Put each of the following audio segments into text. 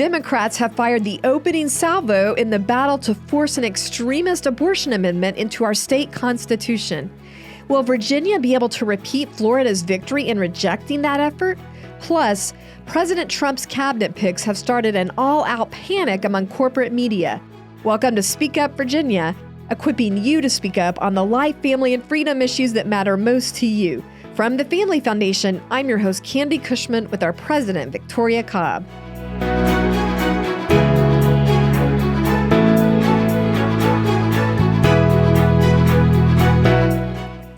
Democrats have fired the opening salvo in the battle to force an extremist abortion amendment into our state constitution. Will Virginia be able to repeat Florida's victory in rejecting that effort? Plus, President Trump's cabinet picks have started an all-out panic among corporate media. Welcome to Speak Up Virginia, equipping you to speak up on the life, family, and freedom issues that matter most to you. From the Family Foundation, I'm your host, Candi Cushman, with our president, Victoria Cobb.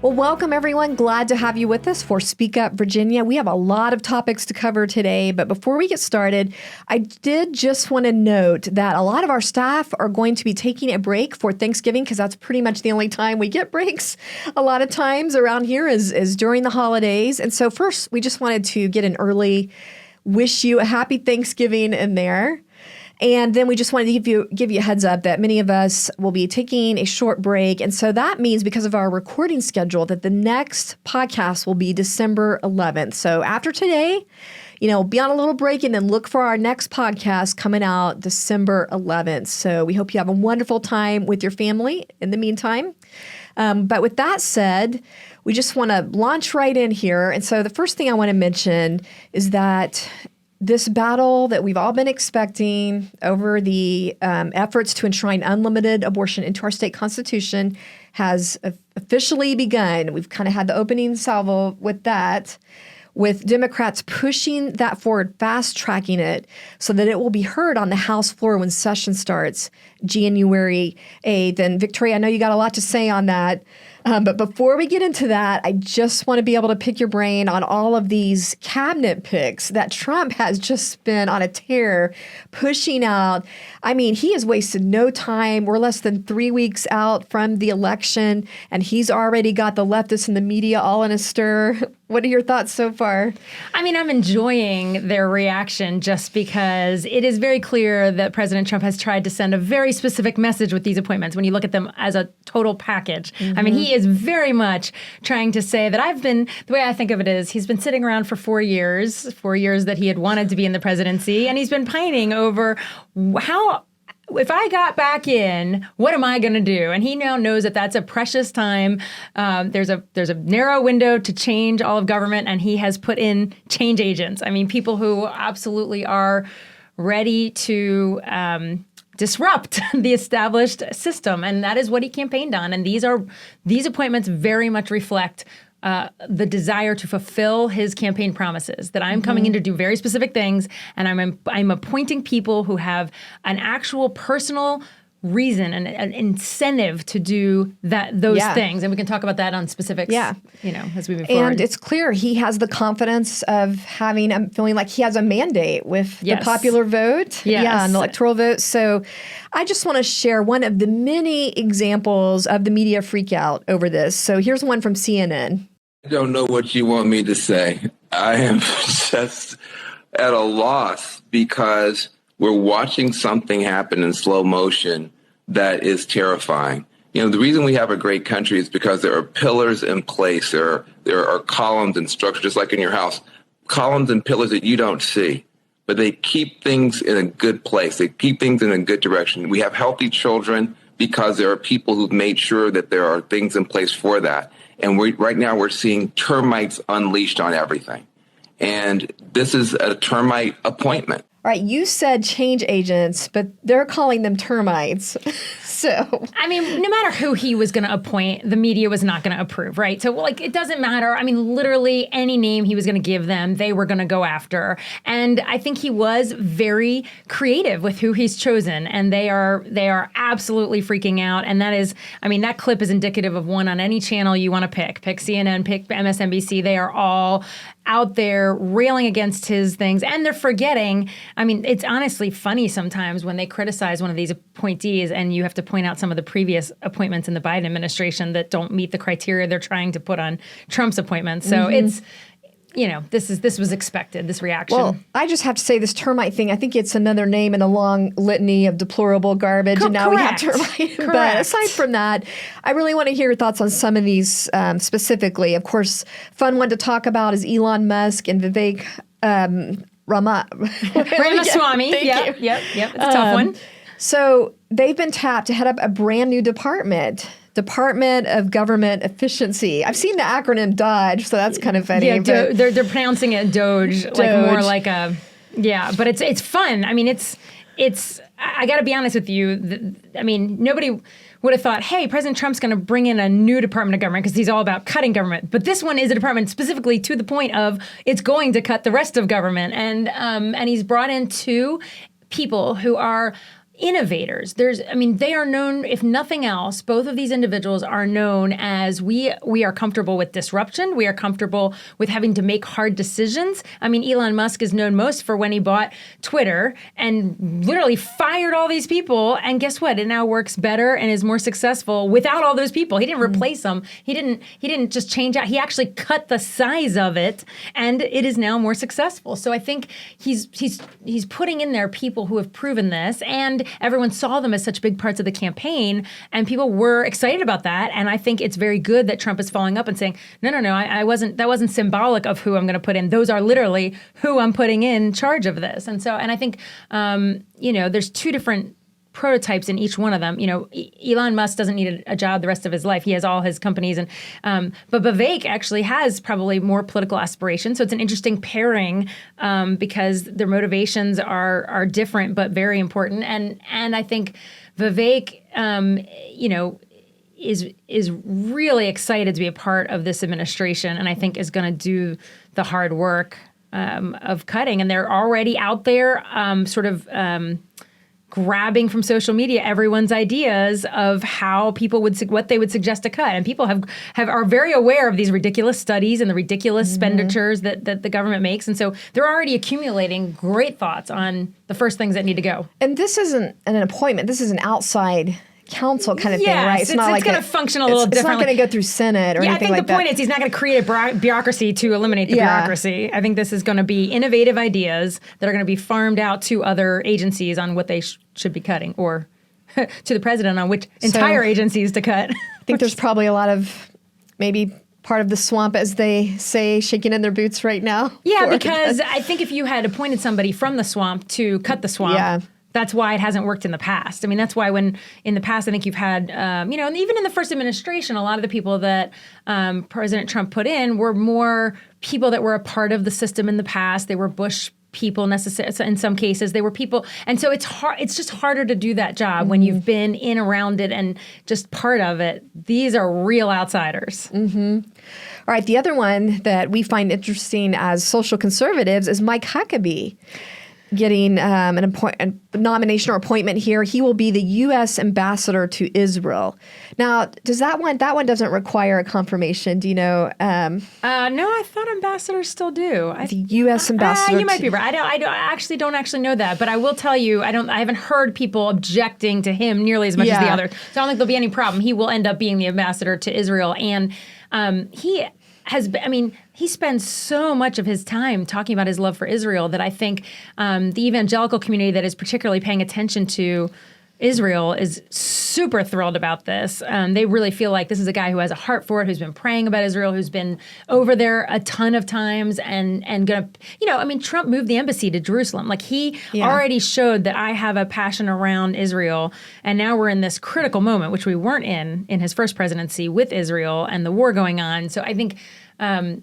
Well, welcome everyone. Glad to have you with us for Speak Up Virginia. We have a lot of topics to cover today, but before we get started, I did just want to note that a lot of our staff are going to be taking a break for Thanksgiving because that's pretty much the only time we get breaks. A lot of times around here is during the holidays. And so first, we just wanted to get an early wish you a happy Thanksgiving in there. And then we just wanted to give you a heads up that many of us will be taking a short break. And so that means because of our recording schedule that the next podcast will be December 11th. So after today, be on a little break and then look for our next podcast coming out December 11th. So we hope you have a wonderful time with your family in the meantime. But with that said, we just want to launch right in here. And so the first thing I want to mention is that this battle that we've all been expecting over the efforts to enshrine unlimited abortion into our state constitution has officially begun. We've kind of had the opening salvo with that, with Democrats pushing that forward, fast-tracking it so that it will be heard on the House floor when session starts January 8th. And Victoria, I know you got a lot to say on that. But before we get into that, I just want to be able to pick your brain on all of these cabinet picks that Trump has just been on a tear pushing out. I mean, he has wasted no time. We're less than 3 weeks out from the election, and he's already got the leftists and the media all in a stir. What are your thoughts so far? I mean, I'm enjoying their reaction just because it is very clear that President Trump has tried to send a very specific message with these appointments when you look at them as a total package. Mm-hmm. I mean, he is very much trying to say that the way I think of it is he's been sitting around for 4 years that he had wanted to be in the presidency, and he's been pining over if I got back in, what am I going to do? And he now knows that that's a precious time. There's a narrow window to change all of government, and he has put in change agents. I mean, people who absolutely are ready to disrupt the established system, and that is what he campaigned on. And these appointments very much reflect the desire to fulfill his campaign promises, that I'm coming in to do very specific things, and I'm appointing people who have an actual personal reason and an incentive to do those things. And we can talk about that on specifics, as we move forward. And it's clear he has the confidence of feeling like he has a mandate with the popular vote, and the electoral vote. So I just want to share one of the many examples of the media freakout over this. So here's one from CNN. I don't know what you want me to say. I am just at a loss because we're watching something happen in slow motion that is terrifying. The reason we have a great country is because there are pillars in place. There are columns and structure, just like in your house, columns and pillars that you don't see, but they keep things in a good place. They keep things in a good direction. We have healthy children because there are people who've made sure that there are things in place for that. And right now we're seeing termites unleashed on everything. And this is a termite appointment. All right, you said change agents, but they're calling them termites. So, I mean, no matter who he was going to appoint, the media was not going to approve, right? So, it doesn't matter. I mean, literally any name he was going to give them, they were going to go after. And I think he was very creative with who he's chosen, and they are absolutely freaking out. And that clip is indicative of one on any channel you want to pick. Pick CNN, pick MSNBC. They are all out there railing against his things, and they're forgetting. I mean, it's honestly funny sometimes when they criticize one of these appointees and you have to point out some of the previous appointments in the Biden administration that don't meet the criteria they're trying to put on Trump's appointments. So it's, this was expected, this reaction. Well, I just have to say this termite thing, I think it's another name in a long litany of deplorable garbage. And now we have termite. But aside from that, I really want to hear your thoughts on some of these specifically. Of course, fun one to talk about is Elon Musk and Vivek Ramaswamy. Thank you. Yep. It's a tough one. So they've been tapped to head up a brand new department. Department of Government Efficiency. I've seen the acronym DOGE, so that's kind of funny. Yeah, they're pronouncing it Doge, like more like a, but it's fun. I mean, it's. I got to be honest with you. I mean, nobody would have thought, hey, President Trump's going to bring in a new Department of Government because he's all about cutting government. But this one is a department specifically to the point of it's going to cut the rest of government, and he's brought in two people who are innovators. They are known, if nothing else, both of these individuals are known as we are comfortable with disruption. We are comfortable with having to make hard decisions. I mean, Elon Musk is known most for when he bought Twitter and literally fired all these people. And guess what? It now works better and is more successful without all those people. He didn't replace them. He didn't just change out. He actually cut the size of it, and it is now more successful. So I think he's putting in there people who have proven this, and everyone saw them as such big parts of the campaign, and people were excited about that. And I think it's very good that Trump is following up and saying, no, that wasn't symbolic of who I'm going to put in. Those are literally who I'm putting in charge of this. And I think, there's two different prototypes in each one of them. Elon Musk doesn't need a job the rest of his life. He has all his companies, but Vivek actually has probably more political aspirations. So it's an interesting pairing because their motivations are different but very important. And I think Vivek, is really excited to be a part of this administration, and I think is going to do the hard work of cutting. And they're already out there, grabbing from social media everyone's ideas of how people what they would suggest to cut, and people are very aware of these ridiculous studies and the ridiculous expenditures that the government makes, and so they're already accumulating great thoughts on the first things that need to go. And this isn't an appointment; this is an outside council kind of thing, right? It's going to function a little differently. It's not going to go through Senate or anything like that. I think the point is he's not going to create a bureaucracy to eliminate the bureaucracy. I think this is going to be innovative ideas that are going to be farmed out to other agencies on what they should be cutting, or to the president on which entire agencies to cut. I think there's probably a lot of maybe part of the swamp, as they say, shaking in their boots right now. Yeah, because I think if you had appointed somebody from the swamp to cut the swamp, that's why it hasn't worked in the past. I mean, that's why when in the past, I think you've had, and even in the first administration, a lot of the people that President Trump put in were more people that were a part of the system in the past. They were Bush people necessarily in some cases. They were people. And so it's hard. It's just harder to do that job when you've been in around it and just part of it. These are real outsiders. Mm-hmm. All right. The other one that we find interesting as social conservatives is Mike Huckabee getting a nomination or appointment here. He will be the U.S. ambassador to Israel. Now, does that one doesn't require a confirmation? Do you know? No, I thought ambassadors still do. The U.S. ambassador. You might be right. I don't actually know that, but I will tell you, I haven't heard people objecting to him nearly as much as the others. So I don't think there'll be any problem. He will end up being the ambassador to Israel, and he spends so much of his time talking about his love for Israel that I think the evangelical community that is particularly paying attention to Israel is super thrilled about this. They really feel like this is a guy who has a heart for it, who's been praying about Israel, who's been over there a ton of times, and gonna, Trump moved the embassy to Jerusalem. Like he already showed that I have a passion around Israel, and now we're in this critical moment, which we weren't in his first presidency with Israel and the war going on. So I think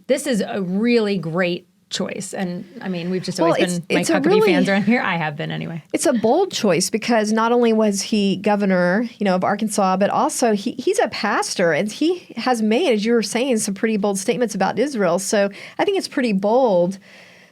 this is a really great choice. And we've just always been Mike Huckabee fans around here. I have been anyway. It's a bold choice because not only was he governor, of Arkansas, but also he's a pastor, and he has made, as you were saying, some pretty bold statements about Israel. So I think it's pretty bold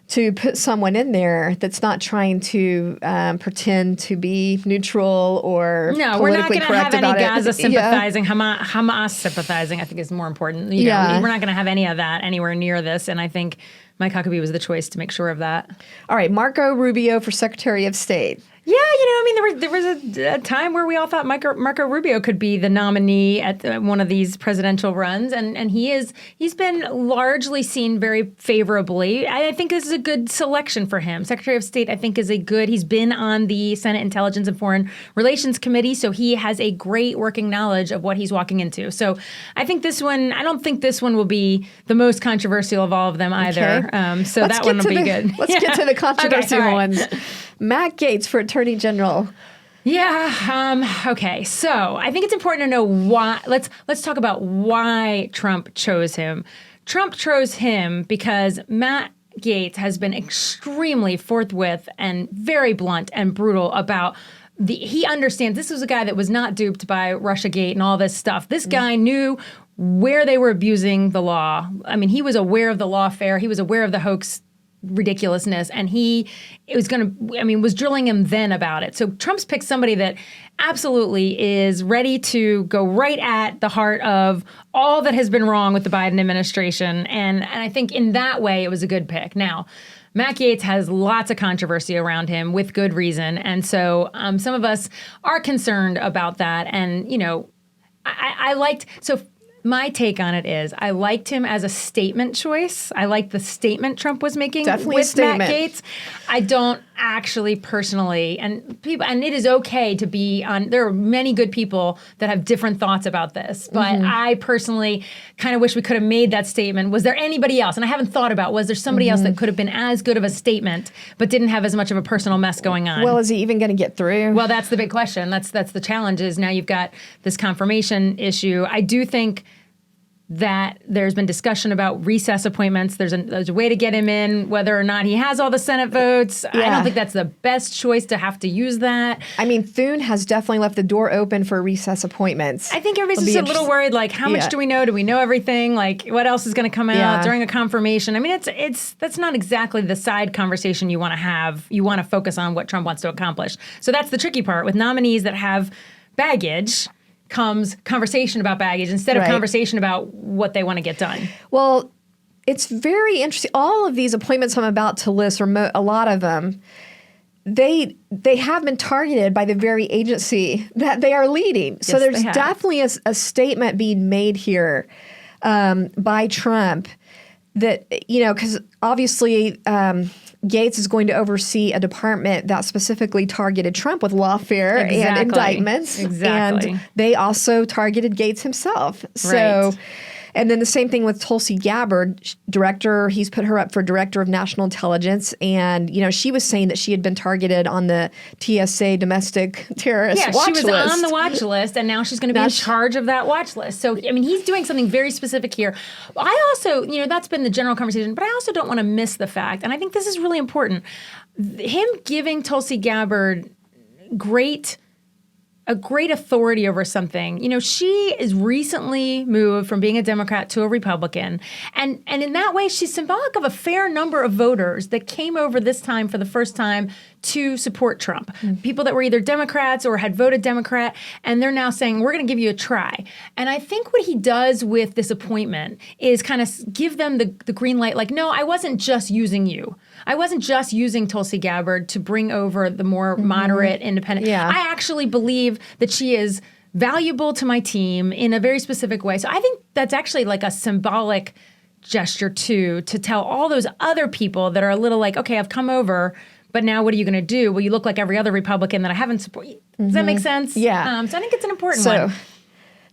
to put someone in there that's not trying to pretend to be neutral or politically correct about it. No, we're not going to have any Gaza sympathizing, Hamas sympathizing, I think is more important. We're not going to have any of that anywhere near this, and I think Mike Huckabee was the choice to make sure of that. All right, Marco Rubio for Secretary of State. Yeah, I mean, there was a time where we all thought Marco Rubio could be the nominee at one of these presidential runs, and he's been largely seen very favorably. I think this is a good selection for him. Secretary of State, I think, he's been on the Senate Intelligence and Foreign Relations Committee, so he has a great working knowledge of what he's walking into. So I don't think this one will be the most controversial of all of them either. Okay. So that one will be good. Let's get to the controversial Okay, ones. Matt Gaetz for Attorney General. Yeah. Okay. So I think it's important to know why. Let's talk about why Trump chose him. Trump chose him because Matt Gaetz has been extremely forthwith and very blunt and brutal about he understands this was a guy that was not duped by Russiagate and all this stuff. This guy knew where they were abusing the law. I mean, he was aware of the lawfare. He was aware of the hoax ridiculousness, and was drilling him then about it. So Trump's picked somebody that absolutely is ready to go right at the heart of all that has been wrong with the Biden administration, and I think in that way it was a good pick. Now, Matt Gaetz has lots of controversy around him with good reason, and so some of us are concerned about that, and my take on it is I liked him as a statement choice. I liked the statement Trump was making with Matt Gaetz. I don't actually personally, and it is okay to be on. There are many good people that have different thoughts about this, but I personally kind of wish we could have made that statement. Was there anybody else? And I haven't thought about, was there somebody else that could have been as good of a statement, but didn't have as much of a personal mess going on? Well, is he even going to get through? Well, that's the big question. That's the challenge. Is now you've got this confirmation issue. I do think that there's been discussion about recess appointments. There's a way to get him in, whether or not he has all the Senate votes. Yeah. I don't think that's the best choice to have to use that. I mean, Thune has definitely left the door open for recess appointments. I think everybody's just a little worried, like, how much do we know? Do we know everything? Like, what else is going to come out during a confirmation? I mean, that's not exactly the side conversation you want to have. You want to focus on what Trump wants to accomplish. So that's the tricky part with nominees that have baggage. Comes conversation about baggage instead of conversation about what they want to get done. Well, it's very interesting. All of these appointments I'm about to list, or a lot of them, they have been targeted by the very agency that they are leading. Yes, so there's definitely a statement being made here by Trump that, because obviously Gaetz is going to oversee a department that specifically targeted Trump with lawfare and indictments. Exactly. And they also targeted Gaetz himself. So, and then the same thing with Tulsi Gabbard, he's put her up for director of national intelligence. And, she was saying that she had been targeted on the TSA domestic terrorist watch list. Yeah, she was on the watch list, and now she's going to be in charge of that watch list. So, I mean, he's doing something very specific here. I also, that's been the general conversation, but I also don't want to miss the fact, and I think this is really important, him giving Tulsi Gabbard a great authority over something. She is recently moved from being a Democrat to a Republican. And in that way, she's symbolic of a fair number of voters that came over this time for the first time to support Trump. People that were either Democrats or had voted Democrat, and they're now saying, we're going to give you a try. And I think what he does with this appointment is kind of give them the green light, like, no, I wasn't just using you. I wasn't just using Tulsi Gabbard to bring over the more moderate, independent. Yeah. I actually believe that she is valuable to my team in a very specific way. So I think that's actually like a symbolic gesture too, to tell all those other people that are a little like, okay, I've come over, but now what are you going to do? Well, you look like every other Republican that I haven't supported. Does that make sense? Yeah. So I think it's an important one.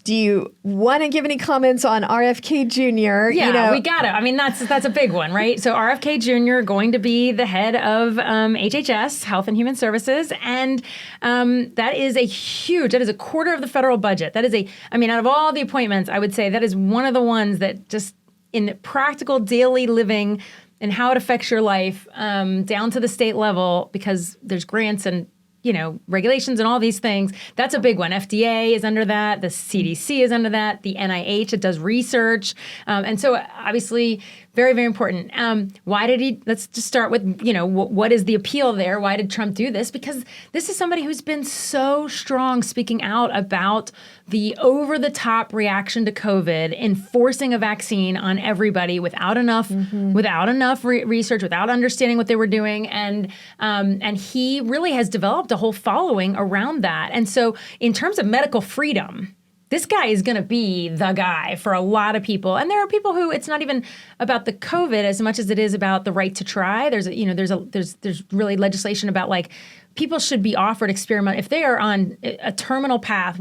Do you want to give any comments on RFK Jr.? Yeah, we got it. I mean, that's a big one, right? So RFK Jr. going to be the head of HHS, Health and Human Services, and that is a quarter of the federal budget. Out of all the appointments, I would say that is one of the ones that just in practical daily living and how it affects your life down to the state level, because there's grants and regulations and all these things. That's a big one. FDA is under that. The CDC is under that. The NIH, it does research. And so obviously very, very important. Let's just start with, what is the appeal there? Why did Trump do this? Because this is somebody who's been so strong speaking out about the over-the-top reaction to COVID, enforcing a vaccine on everybody without enough research, without understanding what they were doing. And he really has developed a whole following around that. And so in terms of medical freedom, this guy is going to be the guy for a lot of people. And there are people who it's not even about the COVID as much as it is about the right to try. There's really legislation about like people should be offered experiment if they are on a terminal path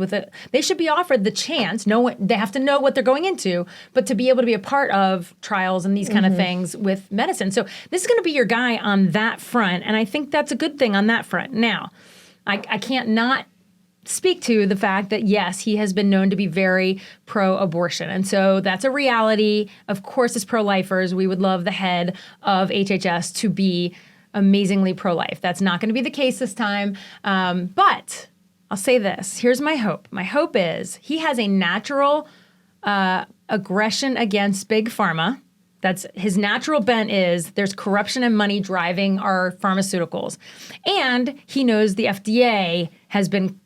they should be offered the chance. They have to know what they're going into, but to be able to be a part of trials and these kind of things with medicine. So this is going to be your guy on that front. And I think that's a good thing on that front. Now, I can't not speak to the fact that, yes, he has been known to be very pro-abortion. And so that's a reality. Of course, as pro-lifers, we would love the head of HHS to be amazingly pro-life. That's not going to be the case this time. But I'll say this. Here's my hope. My hope is he has a natural aggression against big pharma. That's his natural bent is there's corruption and money driving our pharmaceuticals. And he knows the FDA has been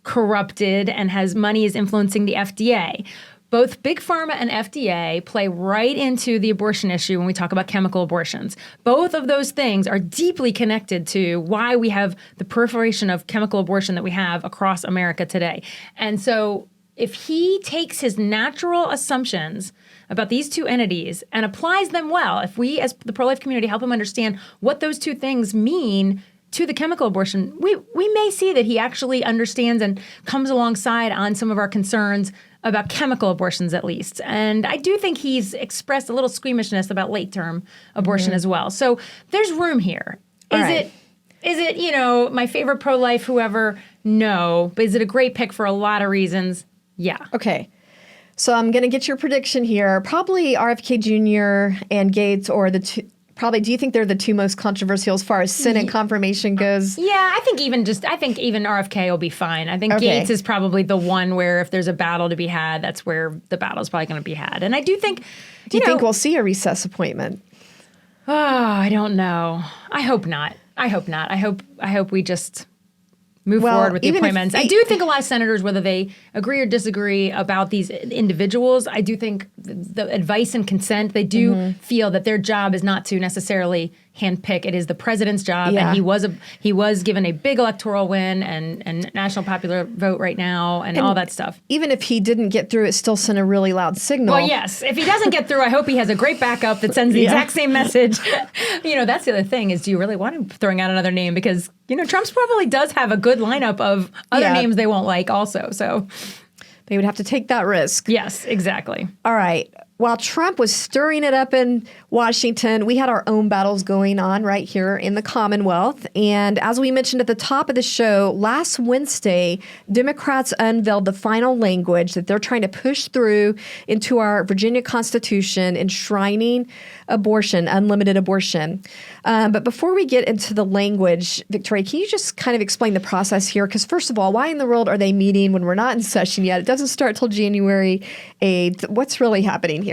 corrupted and money is influencing the FDA. Both Big Pharma and FDA play right into the abortion issue when we talk about chemical abortions. Both of those things are deeply connected to why we have the proliferation of chemical abortion that we have across America today. And so if he takes his natural assumptions about these two entities and applies them well, if we as the pro-life community help him understand what those two things mean to the chemical abortion, we may see that he actually understands and comes alongside on some of our concerns about chemical abortions, at least. And I do think he's expressed a little squeamishness about late-term abortion as well. So there's room here. Is it, my favorite pro-life, whoever? No. But is it a great pick for a lot of reasons? Yeah. Okay. So I'm going to get your prediction here. Probably RFK Jr. and Gates, or the two. Probably, do you think they're the two most controversial as far as Senate confirmation goes? Yeah, I think even RFK will be fine. I think Gates is probably the one where if there's a battle to be had, that's where the battle's probably going to be had. And I do think, do you think we'll see a recess appointment? Oh, I don't know. I hope not. I hope we just move forward with the appointments. I do think a lot of senators, whether they agree or disagree about these individuals, I do think the advice and consent, they do feel that their job is not to necessarily handpick. It is the president's job, and he was given a big electoral win and national popular vote right now and all that stuff. Even if he didn't get through, it still sent a really loud signal. Well, yes. If he doesn't get through, I hope he has a great backup that sends the exact same message. That's the other thing is, do you really want him throwing out another name? Because, Trump's probably does have a good lineup of other names they won't like also. So they would have to take that risk. Yes, exactly. All right. While Trump was stirring it up in Washington, we had our own battles going on right here in the Commonwealth. And as we mentioned at the top of the show, last Wednesday, Democrats unveiled the final language that they're trying to push through into our Virginia Constitution, enshrining abortion, unlimited abortion. But before we get into the language, Victoria, can you just kind of explain the process here? Because first of all, why in the world are they meeting when we're not in session yet? It doesn't start till January 8th. What's really happening here?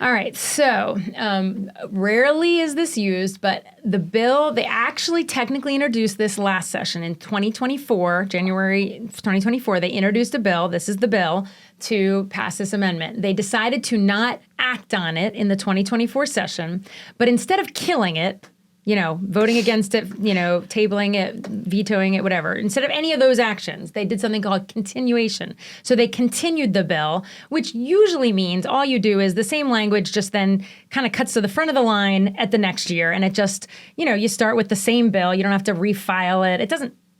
All right. So rarely is this used, but the bill, they actually technically introduced this last session in 2024, January 2024. They introduced a bill. This is the bill to pass this amendment. They decided to not act on it in the 2024 session, but instead of killing it, voting against it, tabling it, vetoing it, whatever. Instead of any of those actions, they did something called continuation. So they continued the bill, which usually means all you do is the same language just then kind of cuts to the front of the line at the next year. And it just, you start with the same bill. You don't have to refile it.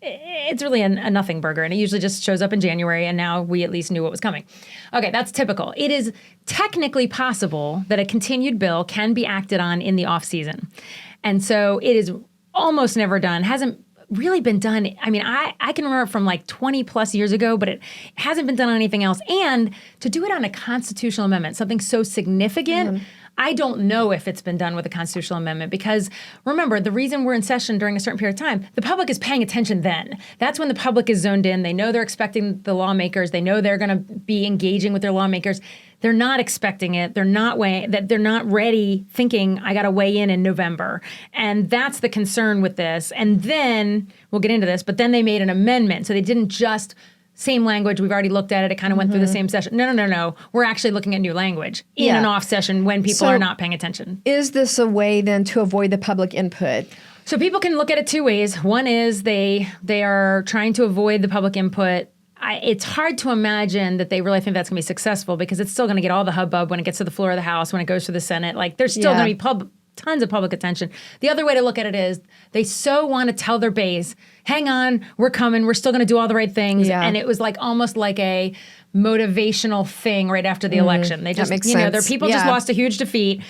It's really a nothing burger, and it usually just shows up in January, and now we at least knew what was coming. Okay, that's typical. It is technically possible that a continued bill can be acted on in the off season. And so it is almost never done, hasn't really been done. I mean, I can remember from like 20 plus years ago, but it hasn't been done on anything else. And to do it on a constitutional amendment, something so significant, I don't know if it's been done with a constitutional amendment because, remember, the reason we're in session during a certain period of time, the public is paying attention then. That's when the public is zoned in. They know they're expecting the lawmakers. They know they're going to be engaging with their lawmakers. They're not expecting it. They're not ready thinking, I got to weigh in November. And that's the concern with this. And then, we'll get into this, but then they made an amendment. So they didn't just same language, we've already looked at it, it kind of went through the same session. No. We're actually looking at new language in an off session when people are not paying attention. Is this a way then to avoid the public input? So people can look at it two ways. One is they are trying to avoid the public input. It's hard to imagine that they really think that's going to be successful because it's still going to get all the hubbub when it gets to the floor of the House, when it goes to the Senate. Like there's still going to be tons of public attention. The other way to look at it is they so want to tell their base, hang on, we're coming, we're still going to do all the right things. Yeah. And it was like almost like a motivational thing right after the election. They just, their people just lost a huge defeat.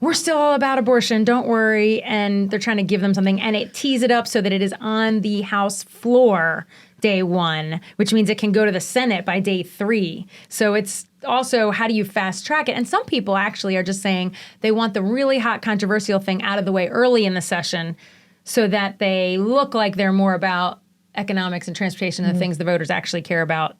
We're still all about abortion, don't worry. And they're trying to give them something. And it tees it up so that it is on the House floor day one, which means it can go to the Senate by day 3. So it's also, how do you fast track it? And some people actually are just saying they want the really hot controversial thing out of the way early in the session so that they look like they're more about economics and transportation and the things the voters actually care about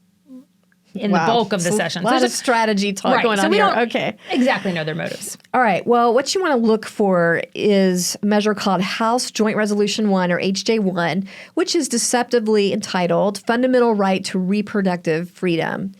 in the bulk of the session. A lot of strategy talk going on here. Okay. Exactly know their motives. All right. Well, what you want to look for is a measure called House Joint Resolution 1, or HJ1, which is deceptively entitled Fundamental Right to Reproductive Freedom.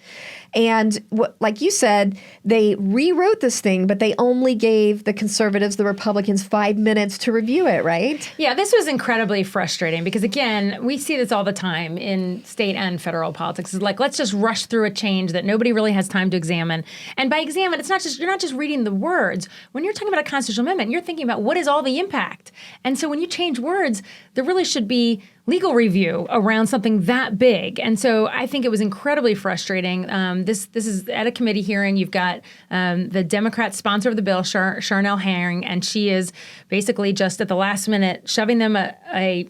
And like you said, they rewrote this thing, but they only gave the conservatives, the Republicans, 5 minutes to review it, right? Yeah, this was incredibly frustrating because, again, we see this all the time in state and federal politics. It's like, let's just rush through a change that nobody really has time to examine. And by examine, you're not just reading the words. When you're talking about a constitutional amendment, you're thinking about what is all the impact. And so when you change words, there really should be legal review around something that big. And so I think it was incredibly frustrating. This is at a committee hearing. You've got the Democrat sponsor of the bill, Charnel Herring, and she is basically just at the last minute shoving them a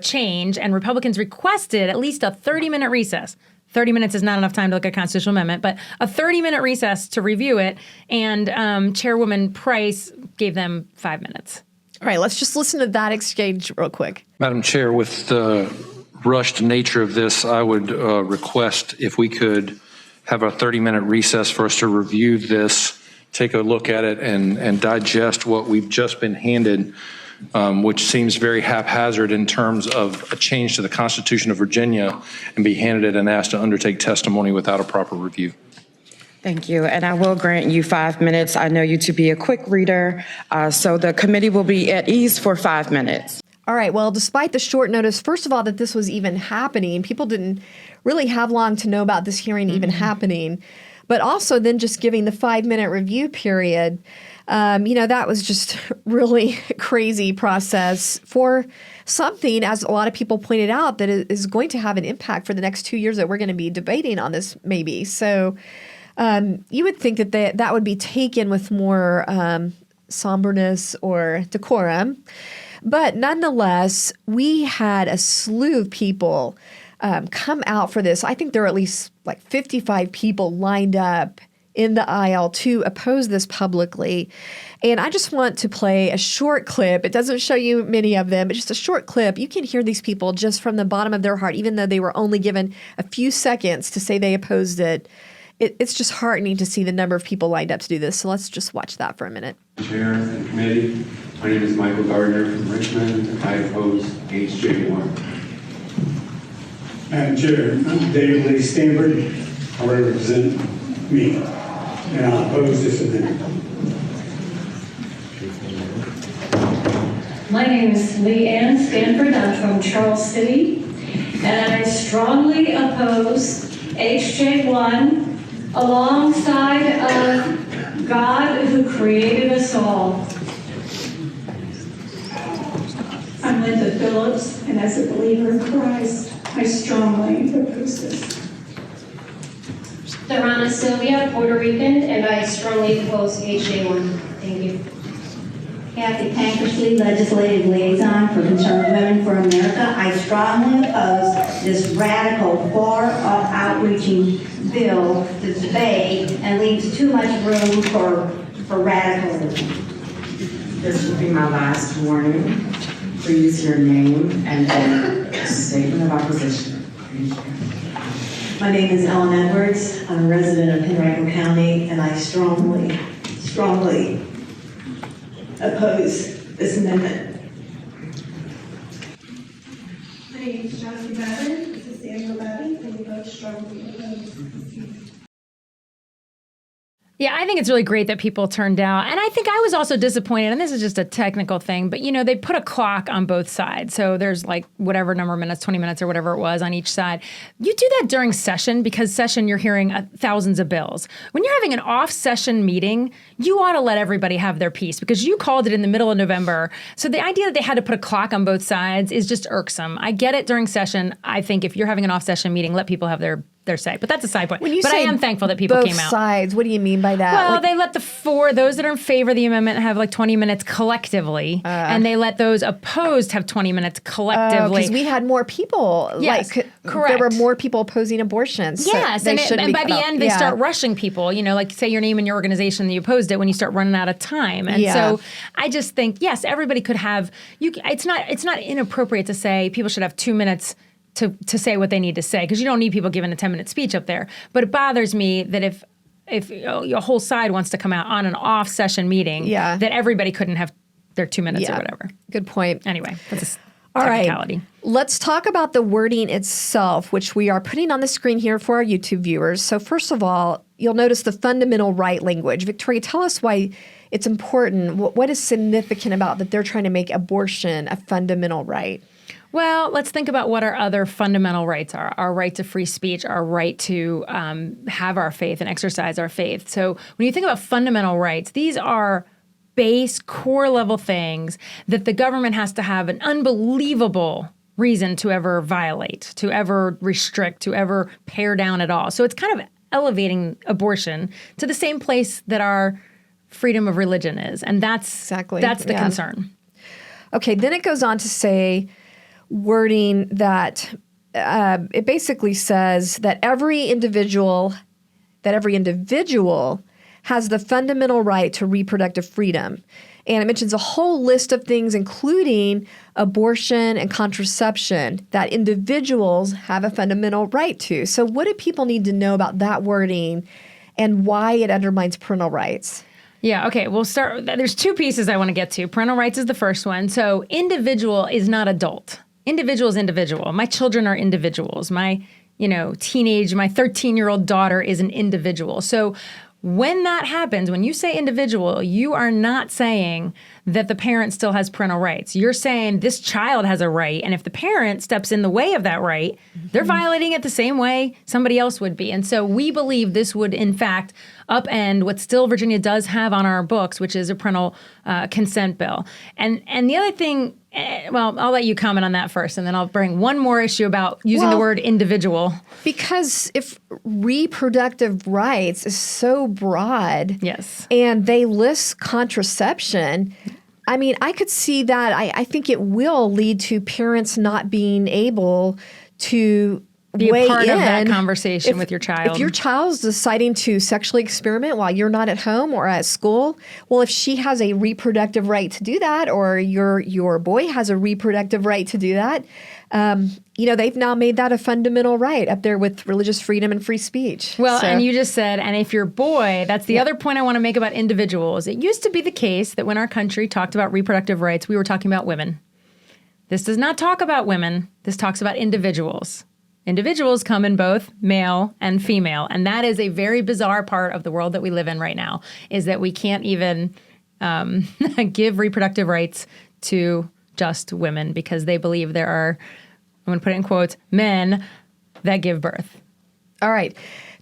change. And Republicans requested at least a 30-minute recess. 30 minutes is not enough time to look at a constitutional amendment, but a 30-minute recess to review it. And Chairwoman Price gave them 5 minutes. All right, let's just listen to that exchange real quick. Madam Chair, with the rushed nature of this, I would request if we could have a 30-minute recess for us to review this, take a look at it, and digest what we've just been handed, which seems very haphazard in terms of a change to the Constitution of Virginia, and be handed it and asked to undertake testimony without a proper review. Thank you, and I will grant you 5 minutes. I know you to be a quick reader, so the committee will be at ease for 5 minutes. All right, well, despite the short notice, first of all, that this was even happening, people didn't really have long to know about this hearing even happening, but also then just giving the 5-minute review period, that was just really crazy process for something, as a lot of people pointed out, that is going to have an impact for the next 2 years that we're going to be debating on this maybe. So you would think that that would be taken with more somberness or decorum. But nonetheless, we had a slew of people come out for this. I think there are at least like 55 people lined up in the aisle to oppose this publicly. And I just want to play a short clip. It doesn't show you many of them, but just a short clip. You can hear these people just from the bottom of their heart, even though they were only given a few seconds to say they opposed it. It's just heartening to see the number of people lined up to do this. So let's just watch that for a minute. Chair and committee, my name is Michael Gardner from Richmond. I oppose HJ1. Madam Chair, I'm David Lee Stanford. I represent me, and I oppose this amendment. My name is Lee Ann Stanford. I'm from Charles City, and I strongly oppose HJ1 alongside of God who created us all. I'm Linda Phillips, and as a believer in Christ, I strongly oppose this. Dorana Sylvia, Puerto Rican, and I strongly oppose HJ1. Thank you. Kathy Pankersley, Legislative Liaison for Concerned Women for America. I strongly oppose this radical, far-outreaching bill that's vague and leaves too much room for radicalism. This will be my last warning. Please your name and then statement of opposition. My name is Ellen Edwards. I'm a resident of Henrico County, and I strongly oppose this amendment. My name is Chelsea Babin. This is Samuel Babin, and we both strongly oppose. Yeah, I think it's really great that people turned out. And I think I was also disappointed, and this is just a technical thing, but they put a clock on both sides. So there's like whatever number of minutes, 20 minutes or whatever it was on each side. You do that during session because session you're hearing thousands of bills. When you're having an off-session meeting, you ought to let everybody have their piece because you called it in the middle of November. So the idea that they had to put a clock on both sides is just irksome. I get it during session. I think if you're having an off-session meeting, let people have their say. But that's a side point. When you but say I am thankful that people both came out. sides, what do you mean by that? Well, they let those that are in favor of the amendment have like 20 minutes collectively, and they let those opposed have 20 minutes collectively. Because we had more people. Yes, correct. There were more people opposing abortion. So yes, and by the end, they start rushing people. Like say your name and your organization that you opposed it when you start running out of time. And so I just think, yes, everybody could have. It's not inappropriate to say people should have 2 minutes to say what they need to say, because you don't need people giving a 10-minute speech up there. But it bothers me that if your whole side wants to come out on an off-session meeting, that everybody couldn't have their 2 minutes or whatever. Good point. Anyway, that's a technicality. All right. Let's talk about the wording itself, which we are putting on the screen here for our YouTube viewers. So first of all, you'll notice the fundamental right language. Victoria, tell us why it's important. What is significant about that they're trying to make abortion a fundamental right? Well, let's think about what our other fundamental rights are. Our right to free speech, our right to have our faith and exercise our faith. So when you think about fundamental rights, these are base, core level things that the government has to have an unbelievable reason to ever violate, to ever restrict, to ever pare down at all. So it's kind of elevating abortion to the same place that our freedom of religion is. And that's the concern. Okay, then it goes on to say wording that it basically says that every individual has the fundamental right to reproductive freedom. And it mentions a whole list of things, including abortion and contraception, that individuals have a fundamental right to. So what do people need to know about that wording and why it undermines parental rights? Yeah, okay, we'll start. There's two pieces I want to get to. Parental rights is the first one. So individual is not adult. Individual is individual. My children are individuals. My 13-year-old daughter is an individual. So when that happens, when you say individual, you are not saying that the parent still has parental rights. You're saying this child has a right, and if the parent steps in the way of that right, they're violating it the same way somebody else would be. And so we believe this would, in fact, upend what still Virginia does have on our books, which is a parental consent bill. And the other thing, well, I'll let you comment on that first, and then I'll bring one more issue about using the word individual. Because if reproductive rights is so broad, yes, and they list contraception, I mean, I could see that. I think it will lead to parents not being able to be weigh a part in of that conversation with your child. If your child's deciding to sexually experiment while you're not at home or at school, well, if she has a reproductive right to do that, or your boy has a reproductive right to do that, they've now made that a fundamental right up there with religious freedom and free speech. Well, and you just said, and if your boy, that's the other point I want to make about individuals. It used to be the case that when our country talked about reproductive rights, we were talking about women. This does not talk about women. This talks about individuals. Individuals come in both male and female. And that is a very bizarre part of the world that we live in right now, is that we can't even give reproductive rights to just women because they believe there are, I'm going to put it in quotes, men that give birth. All right.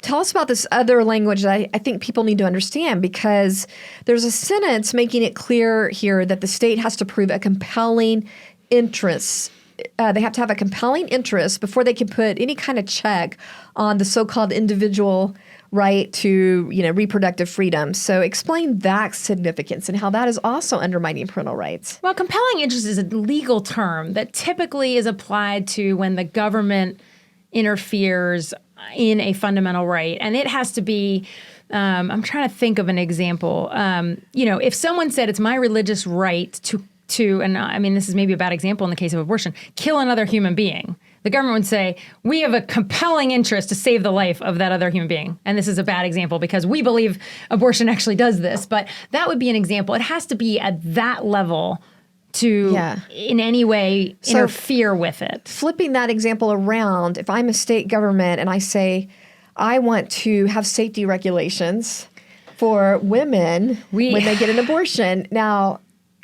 Tell us about this other language that I think people need to understand, because there's a sentence making it clear here that the state has to prove a compelling interest. They have to have a compelling interest before they can put any kind of check on the so-called individual right to, reproductive freedom. So explain that significance and how that is also undermining parental rights. Well, compelling interest is a legal term that typically is applied to when the government interferes in a fundamental right. And it has to be, I'm trying to think of an example. If someone said it's my religious right to, and I mean, this is maybe a bad example in the case of abortion, kill another human being. The government would say, we have a compelling interest to save the life of that other human being. And this is a bad example because we believe abortion actually does this. But that would be an example. It has to be at that level to in any way interfere with it. Flipping that example around, if I'm a state government and I say, I want to have safety regulations, for women when they get an abortion. Now,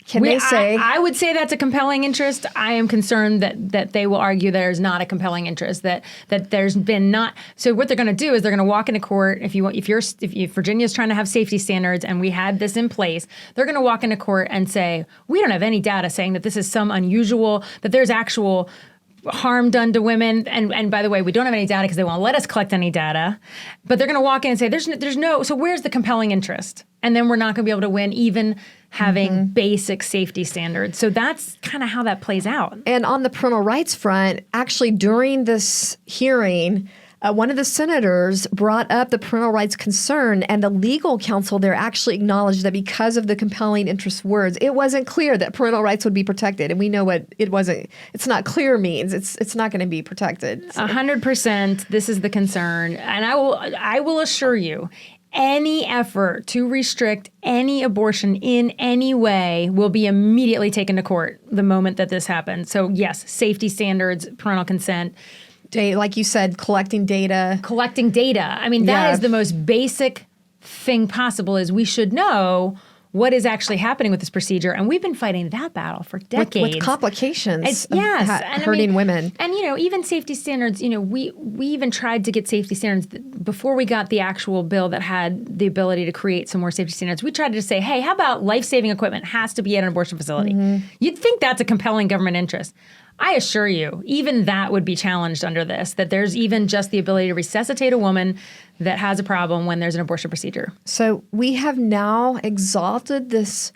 can they say... I would say that's a compelling interest. I am concerned that they will argue there's not a compelling interest, that there's been not... So what they're going to do is they're going to walk into court. If Virginia's trying to have safety standards and we had this in place, they're going to walk into court and say, we don't have any data saying that this is some unusual, that there's actual harm done to women. And by the way, we don't have any data because they won't let us collect any data. But they're going to walk in and say, there's no... So where's the compelling interest? And then we're not going to be able to win even having basic safety standards. So that's kind of how that plays out. And on the parental rights front, actually during this hearing, one of the senators brought up the parental rights concern, and the legal counsel there actually acknowledged that because of the compelling interest words, it wasn't clear that parental rights would be protected. And we know what it's not clear means. It's not going to be protected. 100%. This is the concern. And I will assure you, any effort to restrict any abortion in any way will be immediately taken to court the moment that this happens. So yes, safety standards, parental consent. Like you said, collecting data. I mean, that is the most basic thing possible, is we should know what is actually happening with this procedure. And we've been fighting that battle for decades. With complications and hurting women. And, even safety standards, we even tried to get safety standards before we got the actual bill that had the ability to create some more safety standards. We tried to say, hey, how about life-saving equipment has to be at an abortion facility? You'd think that's a compelling government interest. I assure you, even that would be challenged under this, that there's even just the ability to resuscitate a woman that has a problem when there's an abortion procedure. So we have now exalted this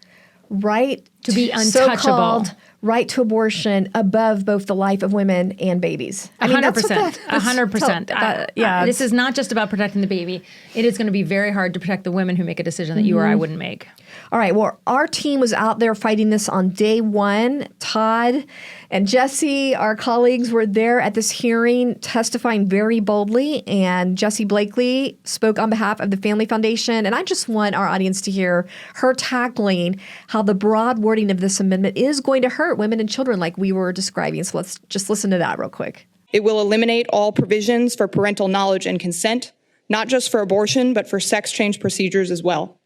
right to be untouchable. So-called right to abortion above both the life of women and babies. 100%. 100%. This is not just about protecting the baby. It is going to be very hard to protect the women who make a decision that you or I wouldn't make. All right. Well, our team was out there fighting this on day one. Todd and Jesse, our colleagues, were there at this hearing testifying very boldly. And Jessie Blakely spoke on behalf of the Family Foundation. And I just want our audience to hear her tackling how the broad wording of this amendment is going to hurt women and children like we were describing. So let's just listen to that real quick. It will eliminate all provisions for parental knowledge and consent, not just for abortion, but for sex change procedures as well.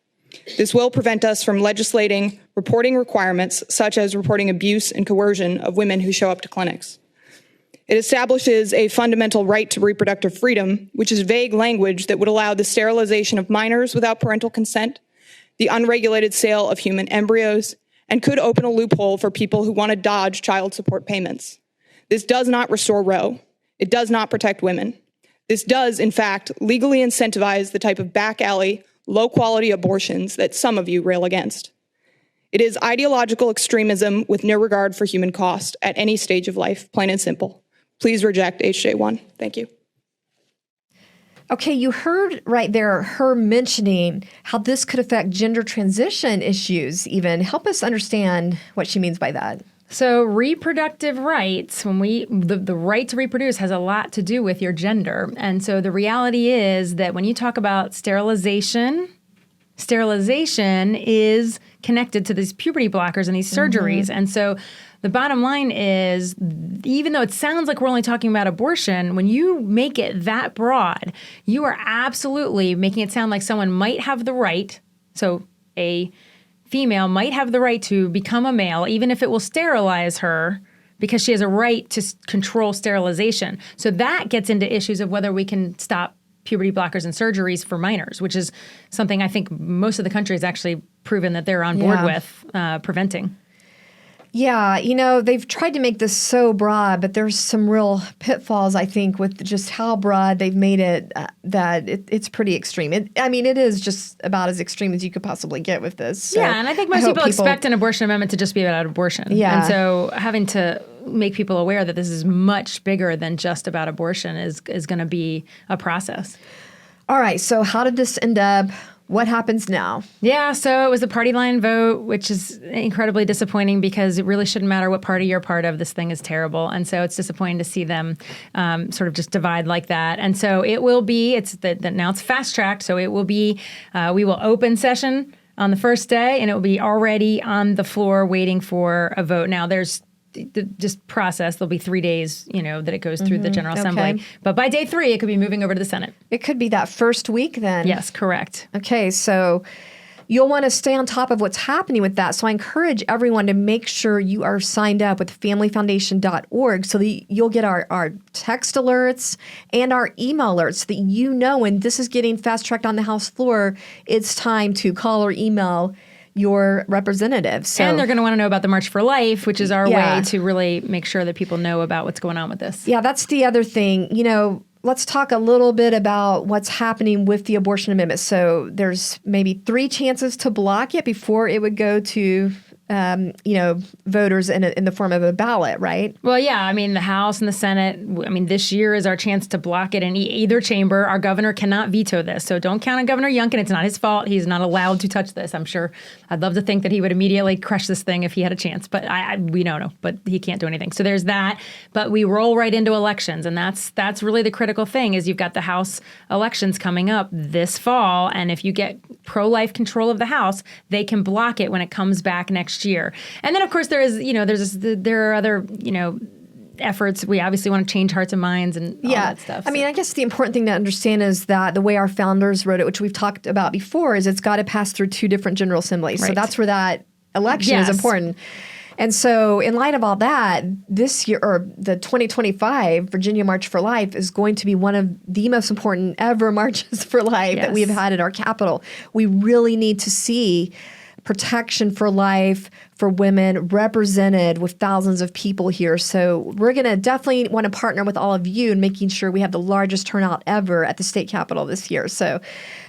This will prevent us from legislating reporting requirements such as reporting abuse and coercion of women who show up to clinics. It establishes a fundamental right to reproductive freedom, which is vague language that would allow the sterilization of minors without parental consent, the unregulated sale of human embryos, and could open a loophole for people who want to dodge child support payments. This does not restore Roe. It does not protect women. This does, in fact, legally incentivize the type of back alley, low-quality abortions that some of you rail against. It is ideological extremism with no regard for human cost at any stage of life, plain and simple. Please reject HJ1. Thank you. Okay, you heard right there her mentioning how this could affect gender transition issues even. Help us understand what she means by that. So reproductive rights, the right to reproduce has a lot to do with your gender. And so the reality is that when you talk about sterilization is connected to these puberty blockers and these surgeries. And so the bottom line is, even though it sounds like we're only talking about abortion, when you make it that broad, you are absolutely making it sound like someone might have the right, so a female might have the right to become a male, even if it will sterilize her, because she has a right to control sterilization. So that gets into issues of whether we can stop puberty blockers and surgeries for minors, which is something I think most of the country has actually proven that they're on board with preventing. Yeah, they've tried to make this so broad, but there's some real pitfalls, I think, with just how broad they've made it, that it's pretty extreme. It is just about as extreme as you could possibly get with this. So and I think most people expect an abortion amendment to just be about abortion. Yeah. And so having to make people aware that this is much bigger than just about abortion is going to be a process. All right, so how did this end up? What happens now? Yeah, so it was a party line vote, which is incredibly disappointing because it really shouldn't matter what party you're part of. This thing is terrible. And so it's disappointing to see them sort of just divide like that. And so it will be, now it's fast-tracked, so it will be, we will open session on the first day, and it will be already on the floor waiting for a vote. Now, there's just process. There'll be 3 days, that it goes through the General Assembly. Okay. But by day 3, it could be moving over to the Senate. It could be that first week then. Yes, correct. Okay, so you'll want to stay on top of what's happening with that. So I encourage everyone to make sure you are signed up with familyfoundation.org so that you'll get our text alerts and our email alerts so that when this is getting fast-tracked on the House floor, it's time to call or email your representative. So, and they're going to want to know about the March for Life, which is our way to really make sure that people know about what's going on with this. Yeah, that's the other thing. Let's talk a little bit about what's happening with the abortion amendment. So there's maybe 3 chances to block it before it would go to voters in the form of a ballot, right? Well, yeah. I mean, the House and the Senate, this year is our chance to block it in either chamber. Our governor cannot veto this. So don't count on Governor Youngkin. It's not his fault. He's not allowed to touch this. I'm sure. I'd love to think that he would immediately crush this thing if he had a chance. But we don't know. But he can't do anything. So there's that. But we roll right into elections. And that's really the critical thing is you've got the House elections coming up this fall. And if you get pro-life control of the House, they can block it when it comes back next year. And then, of course, there are other, efforts. We obviously want to change hearts and minds and all that stuff. I mean, I guess the important thing to understand is that the way our founders wrote it, which we've talked about before, is it's got to pass through 2 different General Assemblies. Right. So that's where that election is important. And so in light of all that, this year, or the 2025 Virginia March for Life is going to be one of the most important ever marches for life that we've had at our Capitol. We really need to see protection for life for women represented with thousands of people here. So we're going to definitely want to partner with all of you in making sure we have the largest turnout ever at the state capitol this year. So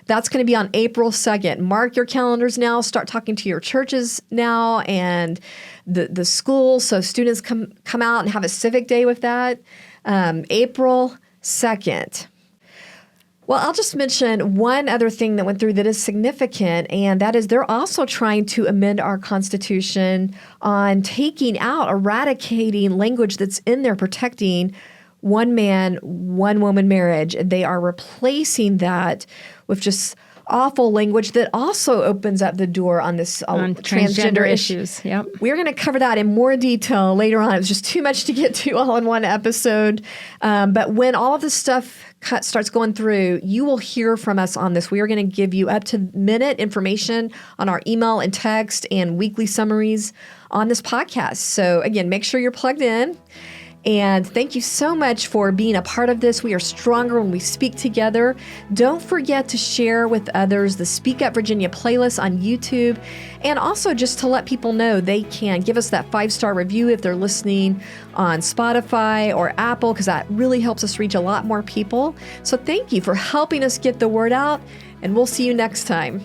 that's going to be on April 2nd. Mark your calendars now. Start talking to your churches now and the schools so students come out and have a civic day with that. April 2nd. Well, I'll just mention one other thing that went through that is significant, and that is they're also trying to amend our Constitution on taking out, eradicating language that's in there protecting one man, one woman marriage. And they are replacing that with just awful language that also opens up the door on this on transgender issues. Yep. We're going to cover that in more detail later on. It was just too much to get to all in one episode. But when all of this stuff starts going through, you will hear from us on this. We are going to give you up-to-minute information on our email and text and weekly summaries on this podcast. So again, make sure you're plugged in. And thank you so much for being a part of this. We are stronger when we speak together. Don't forget to share with others the Speak Up Virginia playlist on YouTube. And also just to let people know they can give us that 5-star review if they're listening on Spotify or Apple, because that really helps us reach a lot more people. So thank you for helping us get the word out, and we'll see you next time.